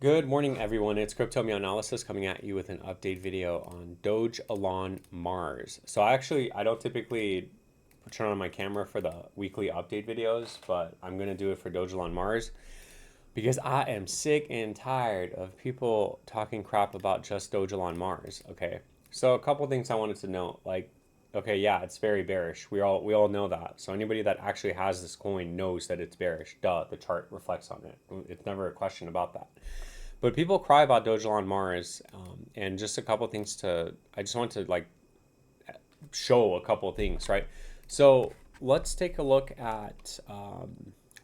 Good morning, everyone. It's Meow Analysis coming at you with an update video on Dogelon Mars. So I don't typically turn on my camera for the weekly update videos, but I'm gonna do it for Dogelon Mars because I am sick and tired of people talking crap about just Dogelon Mars. Okay, so a couple things I wanted to note, okay, yeah, it's very bearish. We all know that. So anybody that actually has this coin knows that it's bearish. Duh, the chart reflects on it. It's never a question about that. But people cry about Dogelon Mars, and just a couple things I just want to show a couple things, right? So let's take a look at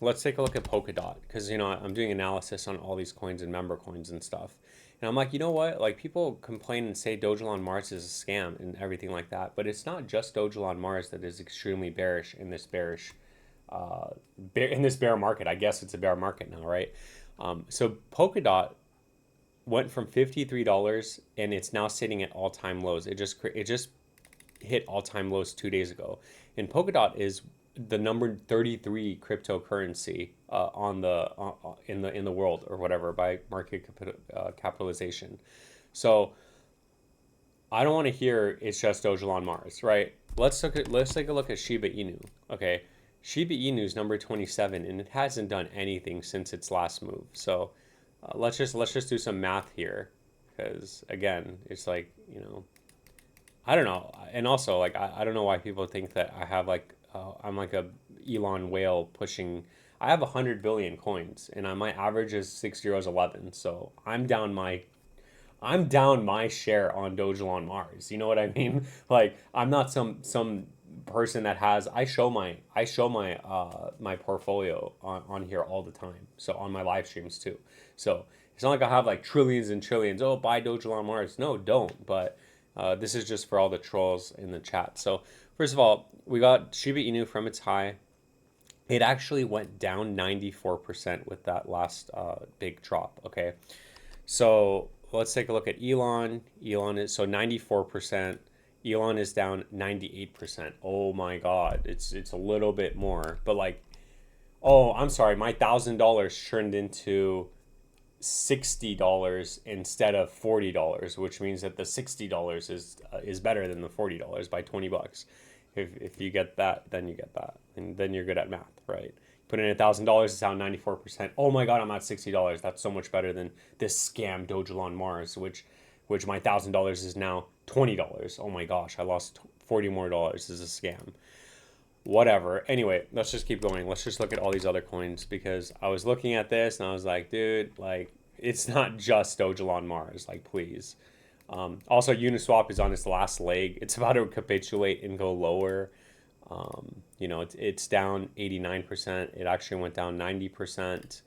Polkadot because I'm doing analysis on all these coins and member coins and stuff, and I'm like, you know what? Like people complain and say Dogelon Mars is a scam and everything like that, but it's not just Dogelon Mars that is extremely bearish in this bear market. I guess it's a bear market now, right? So Polkadot went from $53 and it's now sitting at all-time lows. It just hit all-time lows 2 days ago. And Polkadot is the number 33 cryptocurrency in the world or whatever by market capitalization. So I don't want to hear it's just Dogelon Mars, right? Let's take a look at Shiba Inu. Okay, Shiba Inu is number 27 and it hasn't done anything since its last move. So let's just do some math here, because again, it's like I don't know, and also like I don't know why people think that I'm like a Elon whale pushing. I have 100 billion coins, and my average is 6 zeros 11. So I'm down my share on Dogelon Mars. You know what I mean? Like I'm not some person that has. I show my portfolio on here all the time. So on my live streams too. So it's not like I have like trillions and trillions. Oh, buy Dogelon Mars. No, don't. But this is just for all the trolls in the chat. So first of all, we got Shiba Inu from its high. It actually went down 94% with that last big drop. Okay, so let's take a look at Elon. Elon is so 94%. Elon is down 98%. Oh my God, it's a little bit more, but like, oh, I'm sorry, my $1,000 turned into $60 instead of $40, which means that the $60 is better than the $40 by 20 bucks. If you get that, then you get that, and then you're good at math, right? Put in $1,000, it's down 94%. Oh my God, I'm at $60. That's so much better than this scam Dogelon Mars, which my $1,000 is now $20. Oh my gosh, I lost 40 more dollars. This is a scam. Whatever. Anyway, let's just keep going. Let's just look at all these other coins because I was looking at this and I was like, dude, like it's not just Dogelon Mars. Like, please. Also, Uniswap is on its last leg. It's about to capitulate and go lower. It's down 89%. It actually went down 90%.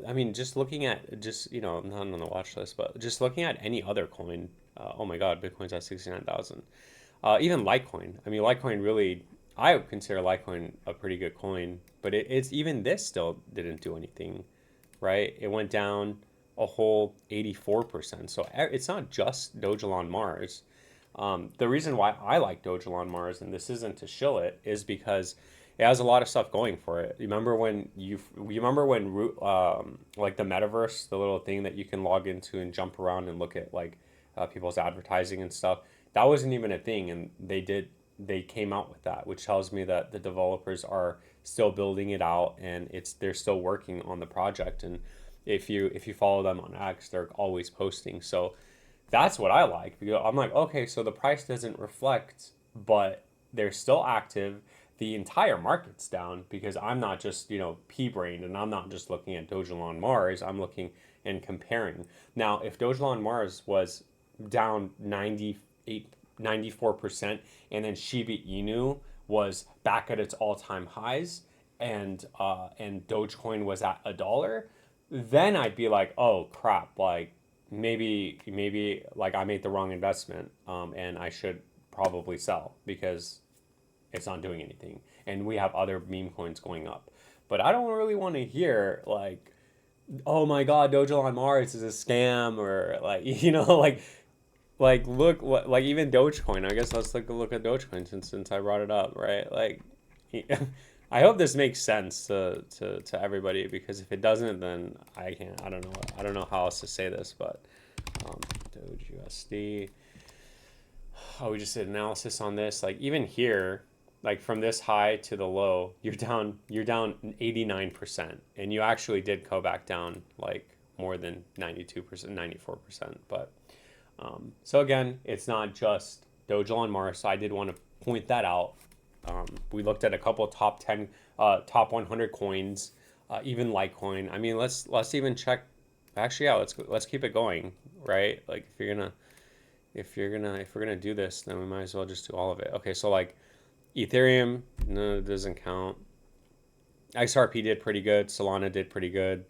I mean, just looking at not on the watch list, but just looking at any other coin. Oh my God, Bitcoin's at 69,000. Even Litecoin. I mean, Litecoin really, I would consider Litecoin a pretty good coin, but it's even this still didn't do anything, right? It went down a whole 84%. So it's not just Dogelon Mars. The reason why I like Dogelon Mars, and this isn't to shill it, is because it has a lot of stuff going for it. You remember when like the metaverse, the little thing that you can log into and jump around and look at like people's advertising and stuff. That wasn't even a thing, and they came out with that, which tells me that the developers are still building it out and they're still working on the project. And if you follow them on X, they're always posting. So that's what I like. Because I'm like, okay, so the price doesn't reflect, but they're still active. The entire market's down because I'm not just, pea-brained and I'm not just looking at Dogelon Mars. I'm looking and comparing. Now, if Dogelon Mars was down 94%, and then Shiba Inu was back at its all-time highs, and Dogecoin was at $1, then I'd be like, oh crap, like maybe like I made the wrong investment, and I should probably sell because it's not doing anything, and we have other meme coins going up. But I don't really want to hear like, oh my God, Dogelon Mars is a scam, or like like look what, like even Dogecoin. I guess let's look at Dogecoin since I brought it up, right? Like I hope this makes sense to everybody, because if it doesn't, then I don't know. I don't know how else to say this, but Doge USD. Oh, we just did analysis on this. Like even here, like from this high to the low, you're down 89%, and you actually did go back down like more than 92%, 94%. But so again, it's not just Dogelon Mars. So I did want to point that out. We looked at a couple top 10, top 100 coins, even Litecoin. I mean, let's even check. Actually, yeah, let's keep it going, right? Like if we're gonna do this, then we might as well just do all of it. Okay, so like Ethereum, no, it doesn't count. XRP did pretty good. Solana did pretty good.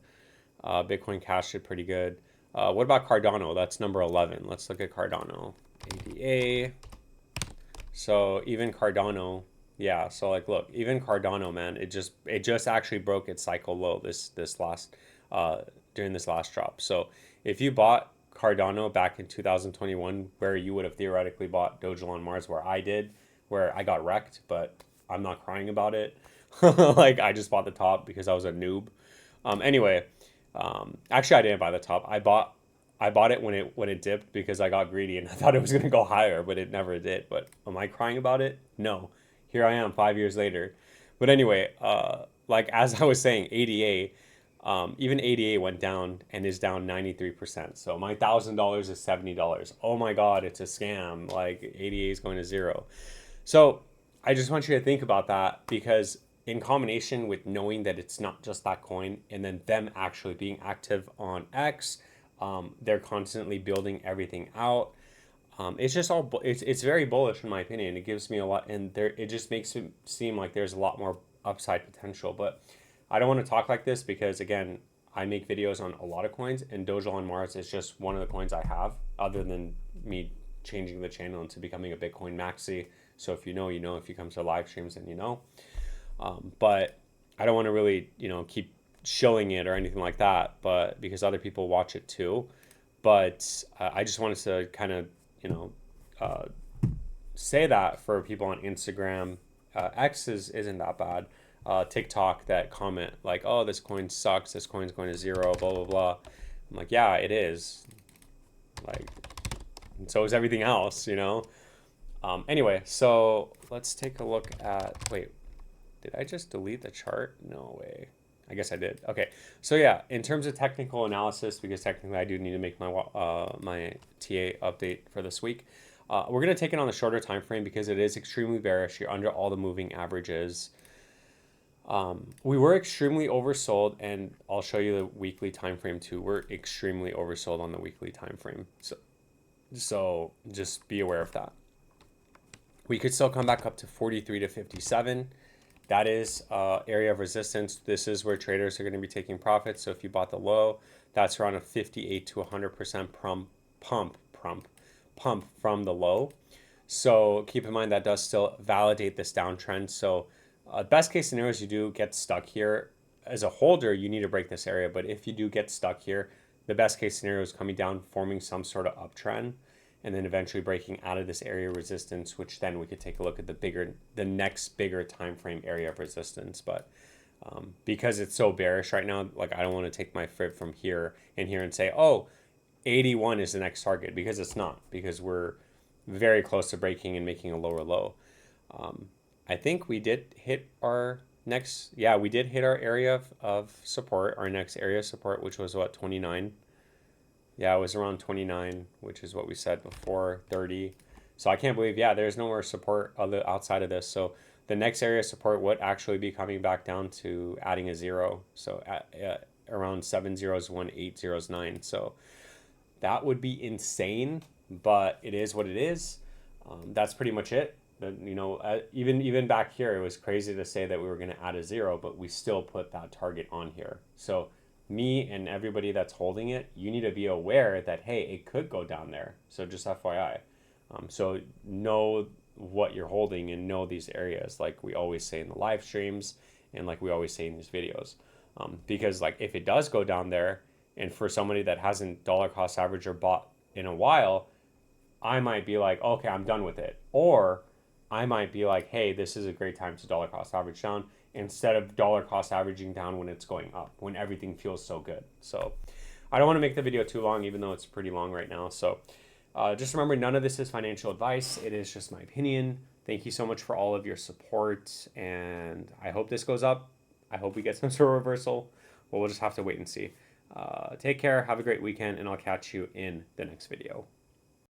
Bitcoin Cash did pretty good. What about Cardano? That's number 11. Let's look at Cardano. ADA. So even Cardano, yeah. So like, look, even Cardano, man, it just actually broke its cycle low this last during this last drop. So if you bought Cardano back in 2021, where you would have theoretically bought Dogelon Mars, where I did, where I got wrecked, but I'm not crying about it. Like I just bought the top because I was a noob. Anyway, actually I didn't buy the top. I bought it when it dipped because I got greedy and I thought it was gonna go higher, but it never did. But am I crying about it? No. Here I am 5 years later. But anyway, like as I was saying, ADA, even ADA went down and is down 93%. So my $1,000 is $70. Oh my God, it's a scam. Like ADA is going to zero. So I just want you to think about that, because in combination with knowing that it's not just that coin, and then them actually being active on X, they're constantly building everything out. It's just all it's very bullish in my opinion. It gives me a lot, and it just makes it seem like there's a lot more upside potential. But I don't want to talk like this because again, I make videos on a lot of coins, and Dogelon Mars is just one of the coins I have, other than me changing the channel into becoming a Bitcoin maxi. So if you know, you know. If you come to live streams, then you know. But I don't want to really, keep showing it or anything like that, but because other people watch it too. But I just wanted to kind of, uh, say that for people on Instagram. X isn't that bad. TikTok that comment like, oh, this coin sucks, this coin's going to zero, blah, blah, blah. I'm like, yeah, it is. Like, and so is everything else, Anyway, so let's take a look at, wait, did I just delete the chart? No way. I guess I did. Okay, so yeah, in terms of technical analysis, because technically I do need to make my my TA update for this week, we're gonna take it on the shorter time frame because it is extremely bearish. You're under all the moving averages. We were extremely oversold, and I'll show you the weekly time frame too. We're extremely oversold on the weekly time frame, so just be aware of that. We could still come back up to 43 to 57. That is area of resistance. This is where traders are going to be taking profits. So if you bought the low, that's around a 58 to 100% pump from the low. So keep in mind that does still validate this downtrend. So best case scenario is you do get stuck here. As a holder, you need to break this area. But if you do get stuck here, the best case scenario is coming down, forming some sort of uptrend, and then eventually breaking out of this area of resistance, which then we could take a look at the next bigger time frame area of resistance. But because it's so bearish right now, like I don't want to take my foot from here and say, oh, 81 is the next target, because it's not, because we're very close to breaking and making a lower low. I think we did hit our we did hit our area of support, our next area of support, which was what, 29. Yeah, it was around 29, which is what we said before, 30. So I can't believe, there's no more support outside of this. So the next area of support would actually be coming back down to adding a zero. So at around 701,809. So that would be insane, but it is what it is. That's pretty much it. Even back here, it was crazy to say that we were going to add a zero, but we still put that target on here. So me and everybody that's holding it, you need to be aware that, hey, it could go down there. So just FYI. So know what you're holding and know these areas, like we always say in the live streams and like we always say in these videos. Because like if it does go down there, and for somebody that hasn't dollar cost average or bought in a while, I might be like, okay, I'm done with it. Or I might be like, hey, this is a great time to dollar cost average down. instead of dollar cost averaging down when it's going up, when everything feels so good. So I don't want to make the video too long, even though it's pretty long right now. So just remember, none of this is financial advice. It is just my opinion. Thank you so much for all of your support, and I hope this goes up. I hope we get some sort of reversal. Well, we'll just have to wait and see. Take care, have a great weekend, and I'll catch you in the next video.